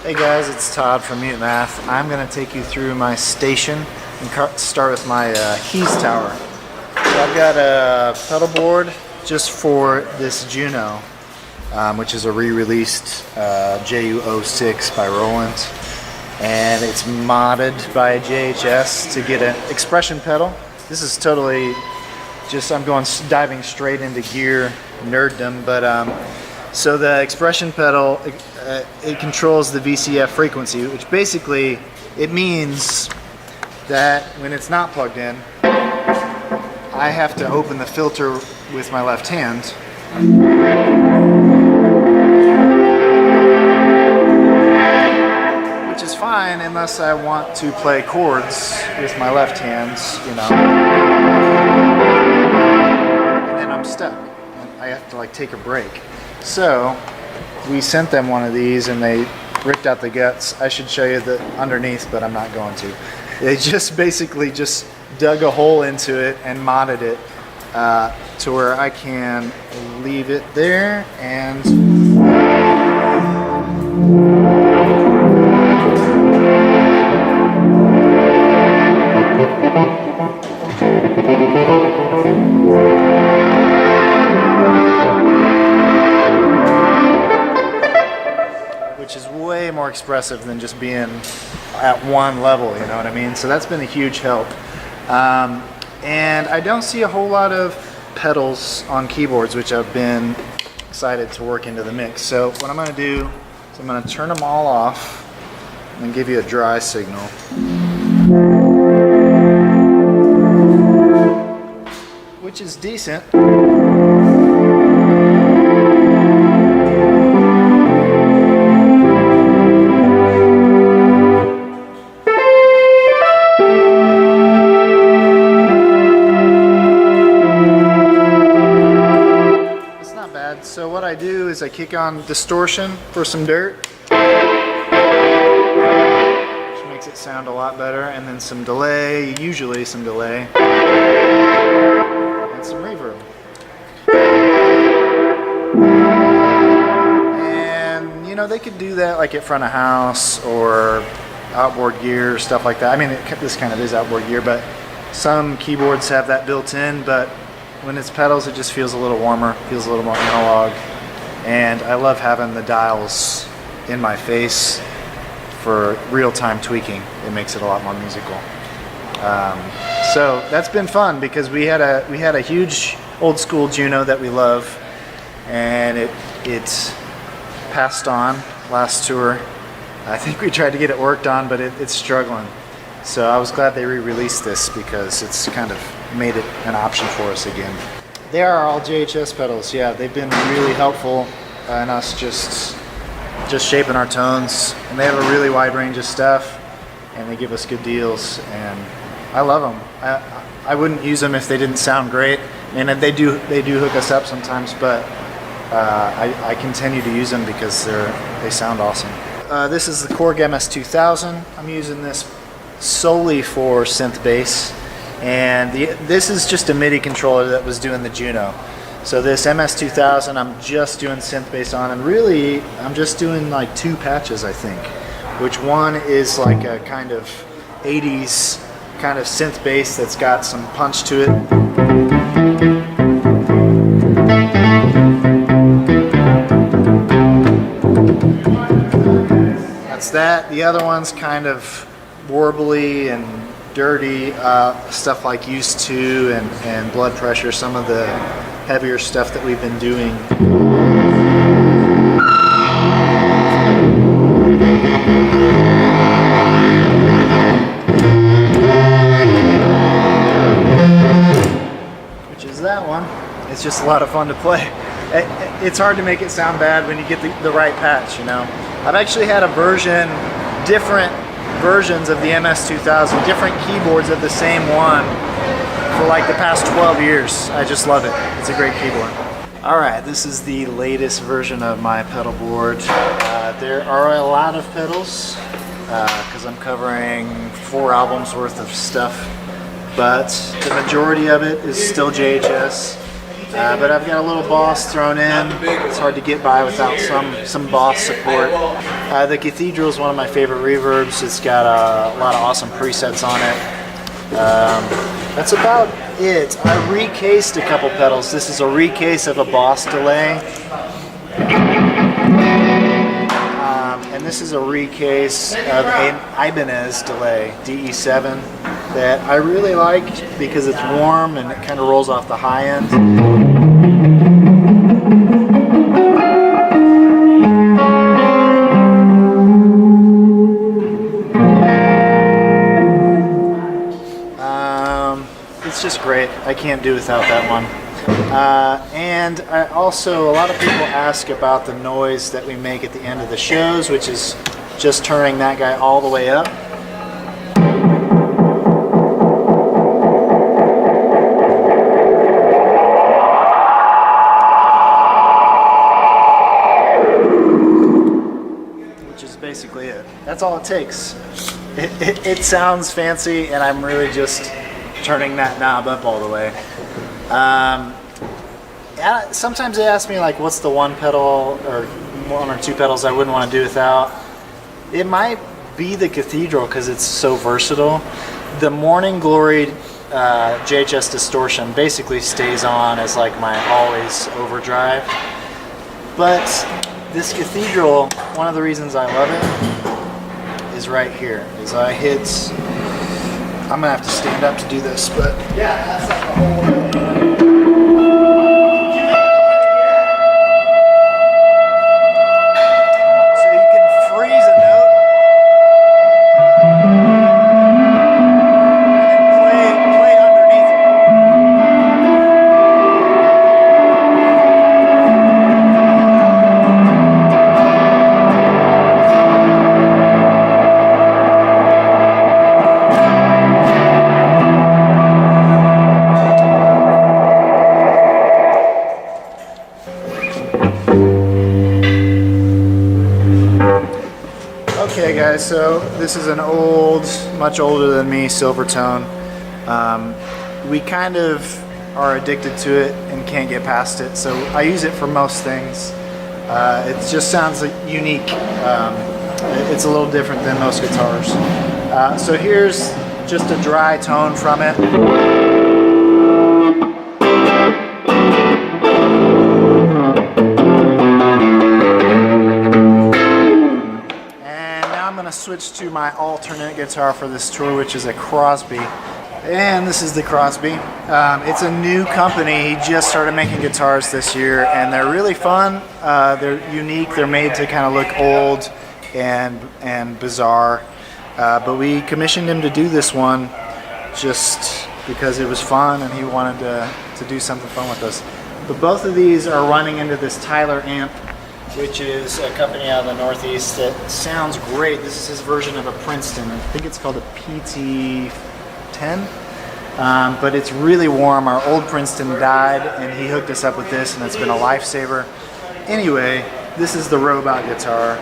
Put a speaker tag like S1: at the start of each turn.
S1: Hey guys, it's Todd from Mute Math. I'm going to take you through my station and start with my keys tower. So I've got a pedal board just for this Juno, which is a re-released JU06 by Roland. And it's modded by JHS to get an expression pedal. This is totally just, I'm diving straight into gear nerddom, but so the expression pedal, it controls the VCF frequency, which basically, it means that when it's not plugged in, I have to open the filter with my left hand. Which is fine unless I want to play chords with my left hand, you know. And then I'm stuck. I have to like take a break. So we sent them one of these and they ripped out the guts. I should show you the underneath, but I'm not going to. They just basically just dug a hole into it and modded it to where I can leave it there and which is way more expressive than just being at one level, you know what I mean? So that's been a huge help. And I don't see a whole lot of pedals on keyboards, which I've been excited to work into the mix. So what I'm going to do is I'm going to turn them all off and give you a dry signal. Which is decent. So what I do is I kick on distortion for some dirt, which makes it sound a lot better, and then some delay, usually some delay, and some reverb. And you know, they could do that like at front of house or outboard gear, stuff like that. I mean, this kind of is outboard gear, but some keyboards have that built in, but when it's pedals, it just feels a little warmer, feels a little more analog. And I love having the dials in my face for real-time tweaking. It makes it a lot more musical. So that's been fun because we had a huge old school Juno that we love, and it passed on last tour. I think we tried to get it worked on, but it's struggling. So I was glad they re-released this because it's kind of made it an option for us again. They are all JHS pedals, yeah. They've been really helpful in us just shaping our tones. And they have a really wide range of stuff, and they give us good deals, and I love them. I wouldn't use them if they didn't sound great. And they do hook us up sometimes, but I continue to use them because they sound awesome. This is the Korg MS2000. I'm using this solely for synth bass, and this is just a MIDI controller that was doing the Juno. So this MS2000 I'm just doing synth bass on, and really I'm just doing like 2 patches, I think, which one is like a kind of 80s kind of synth bass that's got some punch to it. That's that. The other one's kind of warbly and dirty, stuff like Used To and Blood Pressure, some of the heavier stuff that we've been doing. Which is that one. It's just a lot of fun to play. It's hard to make it sound bad when you get the right patch, you know. I've actually had different versions of the MS2000, different keyboards of the same one for like the past 12 years. I just love it. It's a great keyboard. Alright, this is the latest version of my pedal board. There are a lot of pedals because I'm covering 4 albums worth of stuff, but the majority of it is still JHS. But I've got a little Boss thrown in. It's hard to get by without some Boss support. The Cathedral is one of my favorite reverbs. It's got a lot of awesome presets on it. That's about it. I recased a couple pedals. This is a recase of a Boss delay. And this is a recase of an Ibanez delay, DE7, that I really like because it's warm and it kind of rolls off the high end. It's just great. I can't do without that one. And a lot of people ask about the noise that we make at the end of the shows, which is just turning that guy all the way up. Which is basically it. That's all it takes. It sounds fancy, and I'm really just turning that knob up all the way. Sometimes they ask me, like, what's the one pedal or one or two pedals I wouldn't want to do without. It might be the Cathedral because it's so versatile. The Morning Glory JHS distortion basically stays on as like my always overdrive. But this Cathedral, one of the reasons I love it is right here. Is I'm gonna have to stand up to do this, but yeah, that's like the whole way. Okay guys, so this is an much older than me Silvertone. We kind of are addicted to it and can't get past it, so I use it for most things. It just sounds unique. It's a little different than most guitars. So here's just a dry tone from it. Switch to my alternate guitar for this tour, which is a Crosby, and this is the Crosby. It's a new company. He just started making guitars this year, and they're really fun. They're unique. They're made to kind of look old and bizarre, but we commissioned him to do this one just because it was fun and he wanted to do something fun with us. But both of these are running into this Tyler amp, which is a company out of the Northeast that sounds great. This is his version of a Princeton. I think it's called a PT10, but it's really warm. Our old Princeton died, and he hooked us up with this, and it's been a lifesaver. Anyway, this is the Robot guitar.